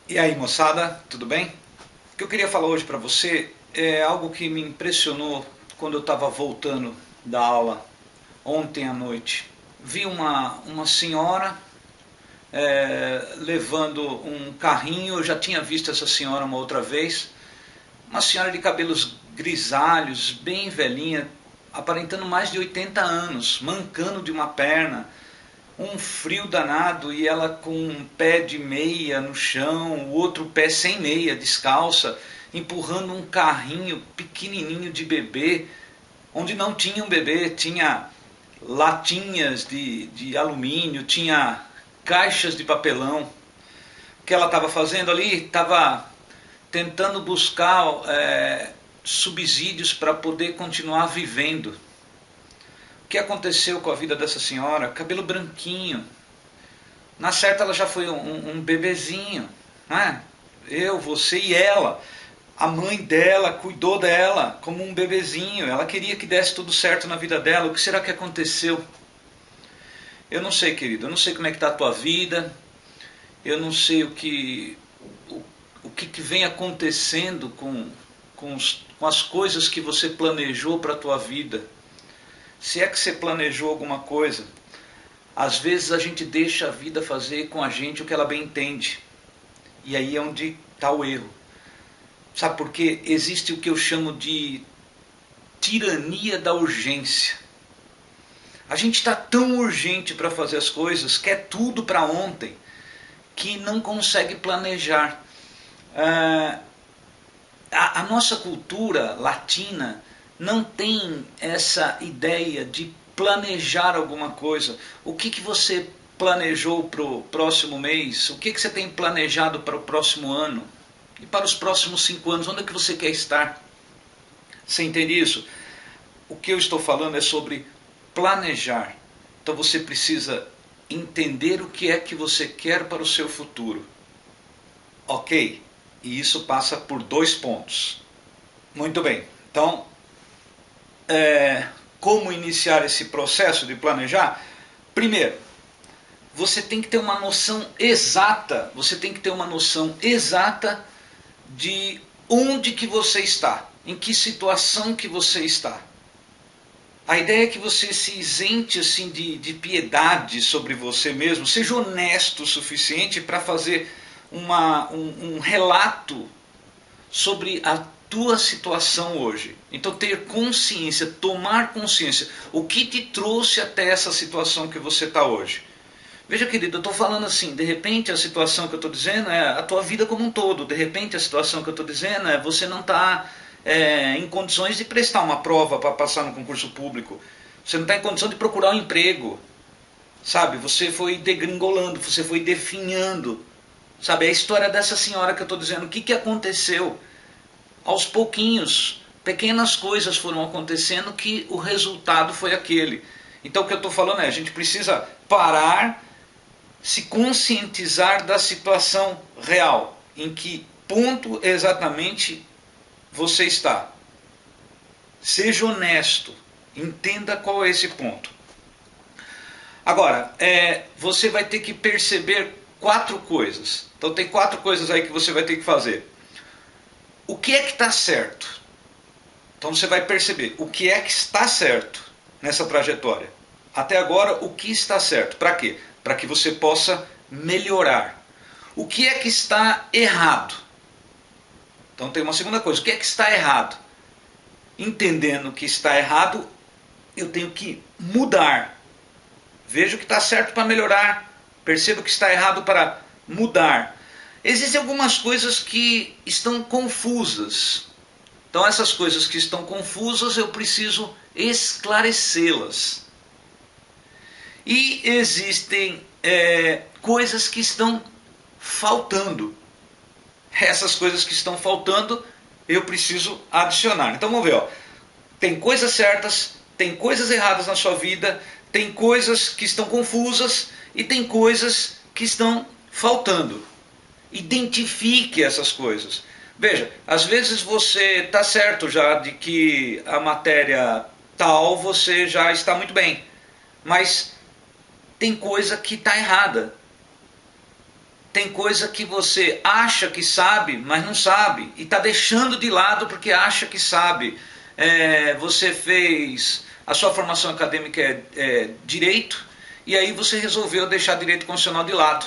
E aí, moçada, tudo bem? O que eu queria falar hoje para você é algo que me impressionou quando eu estava voltando da aula ontem à noite. Vi uma senhora levando um carrinho. Eu já tinha visto essa senhora uma outra vez. Uma senhora de cabelos grisalhos, bem velhinha, aparentando mais de 80 anos, mancando de uma perna, um frio danado, e ela com um pé de meia no chão, o outro pé sem meia, descalça, empurrando um carrinho pequenininho de bebê, onde não tinha um bebê, tinha latinhas de alumínio, tinha caixas de papelão. O que ela estava fazendo ali? Estava tentando buscar subsídios para poder continuar vivendo. O que aconteceu com a vida dessa senhora? Cabelo branquinho. Na certa ela já foi um bebezinho, né? Eu, você e ela. A mãe dela cuidou dela como um bebezinho. Ela queria que desse tudo certo na vida dela. O que será que aconteceu? Eu não sei, querido. Eu não sei como é que está a tua vida. Eu não sei o que vem acontecendo com as coisas que você planejou para a tua vida. Se é que você planejou alguma coisa. Às vezes a gente deixa a vida fazer com a gente o que ela bem entende. E aí é onde está o erro. Sabe por quê? Existe o que eu chamo de tirania da urgência. A gente está tão urgente para fazer as coisas, quer tudo para ontem, que não consegue planejar. A nossa cultura latina não tem essa ideia de planejar alguma coisa. O que você planejou para o próximo mês? O que você tem planejado para o próximo ano? E para os próximos 5 anos? Onde é que você quer estar? Você entende isso? O que eu estou falando é sobre planejar. Então você precisa entender o que é que você quer para o seu futuro. Ok? E isso passa por 2 pontos. Muito bem. Então, como iniciar esse processo de planejar? Primeiro, você tem que ter uma noção exata, de onde que você está, em que situação que você está. A ideia é que você se isente assim, de piedade sobre você mesmo, seja honesto o suficiente para fazer um relato sobre a tua situação hoje. Então ter consciência, tomar consciência. O que te trouxe até essa situação que você está hoje? Veja, querido, eu estou falando assim, de repente a situação que eu estou dizendo é a tua vida como um todo. De repente a situação que eu estou dizendo é você não está em condições de prestar uma prova para passar no concurso público. Você não está em condição de procurar um emprego. Sabe, você foi degringolando, você foi definhando. Sabe, é a história dessa senhora que eu estou dizendo. O que aconteceu? Aos pouquinhos, pequenas coisas foram acontecendo que o resultado foi aquele. Então o que eu estou falando é, a gente precisa parar, se conscientizar da situação real, em que ponto exatamente você está. Seja honesto, entenda qual é esse ponto. Agora, você vai ter que perceber 4 coisas. Então tem 4 coisas aí que você vai ter que fazer. O que é que está certo? Então você vai perceber o que é que está certo nessa trajetória. Até agora, o que está certo? Para quê? Para que você possa melhorar. O que é que está errado? Então tem uma segunda coisa. O que é que está errado? Entendendo que está errado, eu tenho que mudar. Veja o que está certo para melhorar. Perceba o que está errado para mudar. Existem algumas coisas que estão confusas. Então essas coisas que estão confusas eu preciso esclarecê-las. E existem coisas que estão faltando. Essas coisas que estão faltando eu preciso adicionar. Então vamos ver. Ó. Tem coisas certas, tem coisas erradas na sua vida, tem coisas que estão confusas e tem coisas que estão faltando. Identifique essas coisas. Veja, às vezes você está certo já de que a matéria tal você já está muito bem, mas tem coisa que está errada. Tem coisa que você acha que sabe, mas não sabe. E está deixando de lado porque acha que sabe. Você fez... A sua formação acadêmica é direito, e aí você resolveu deixar direito constitucional de lado.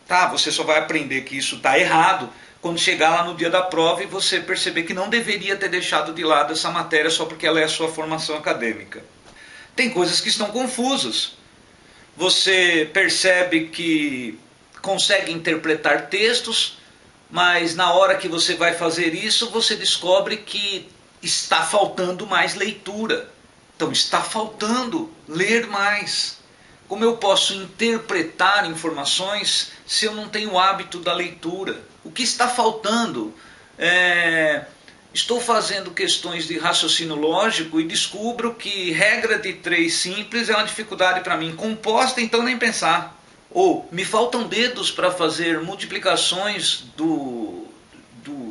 Tá? Você só vai aprender que isso está errado quando chegar lá no dia da prova e você perceber que não deveria ter deixado de lado essa matéria só porque ela é a sua formação acadêmica. Tem coisas que estão confusas. Você percebe que consegue interpretar textos, mas na hora que você vai fazer isso, você descobre que está faltando mais leitura. Então está faltando ler mais. Como eu posso interpretar informações se eu não tenho o hábito da leitura? O que está faltando? Estou fazendo questões de raciocínio lógico e descubro que regra de 3 simples é uma dificuldade para mim. Composta, então, nem pensar. Ou me faltam dedos para fazer multiplicações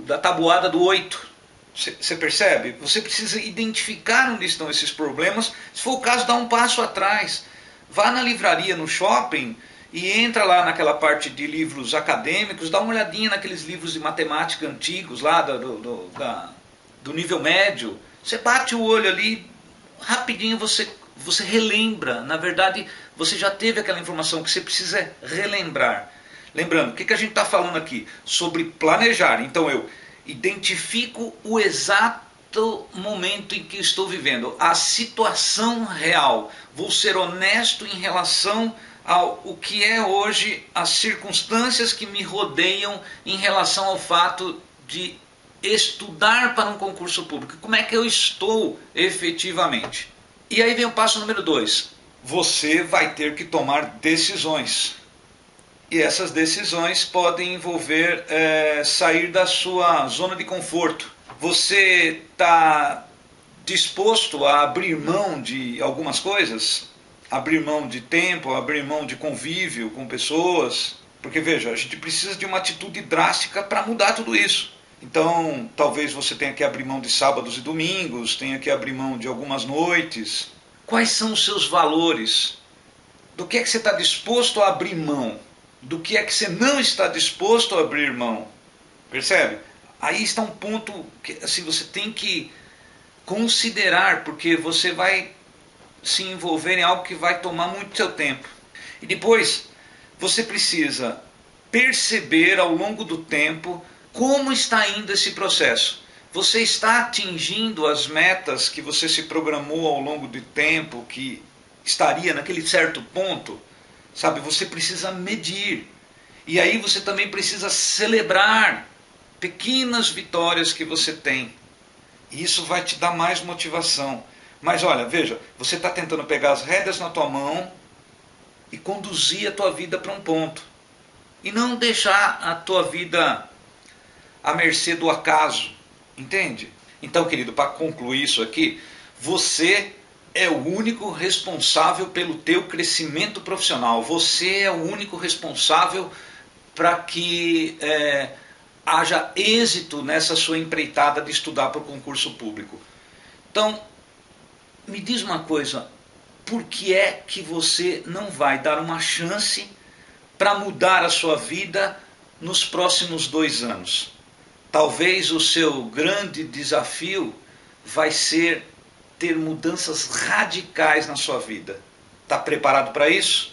da tabuada do 8. Você percebe? Você precisa identificar onde estão esses problemas. Se for o caso, dá um passo atrás. Vá na livraria, no shopping, e entra lá naquela parte de livros acadêmicos, dá uma olhadinha naqueles livros de matemática antigos, lá do nível médio. Você bate o olho ali, rapidinho você relembra. Na verdade, você já teve aquela informação que você precisa relembrar. Lembrando, o que a gente está falando aqui? Sobre planejar. Então eu identifico o exato momento em que estou vivendo, a situação real. Vou ser honesto em relação ao que é hoje, as circunstâncias que me rodeiam em relação ao fato de estudar para um concurso público. Como é que eu estou efetivamente? E aí vem o passo número 2. Você vai ter que tomar decisões. E essas decisões podem envolver sair da sua zona de conforto. Você está disposto a abrir mão de algumas coisas? Abrir mão de tempo, abrir mão de convívio com pessoas? Porque veja, a gente precisa de uma atitude drástica para mudar tudo isso. Então, talvez você tenha que abrir mão de sábados e domingos, tenha que abrir mão de algumas noites. Quais são os seus valores? Do que é que você está disposto a abrir mão? Do que é que você não está disposto a abrir mão? Percebe? Aí está um ponto que assim, você tem que considerar, porque você vai se envolver em algo que vai tomar muito seu tempo. E depois, você precisa perceber ao longo do tempo como está indo esse processo. Você está atingindo as metas que você se programou ao longo do tempo, que estaria naquele certo ponto? Sabe, você precisa medir. E aí você também precisa celebrar pequenas vitórias que você tem. E isso vai te dar mais motivação. Mas olha, veja, você está tentando pegar as rédeas na tua mão e conduzir a tua vida para um ponto. E não deixar a tua vida à mercê do acaso. Entende? Então, querido, para concluir isso aqui, você é o único responsável pelo teu crescimento profissional. Você é o único responsável para que haja êxito nessa sua empreitada de estudar para o concurso público. Então, me diz uma coisa, por que é que você não vai dar uma chance para mudar a sua vida nos próximos 2 anos? Talvez o seu grande desafio vai ser ter mudanças radicais na sua vida. Está preparado para isso?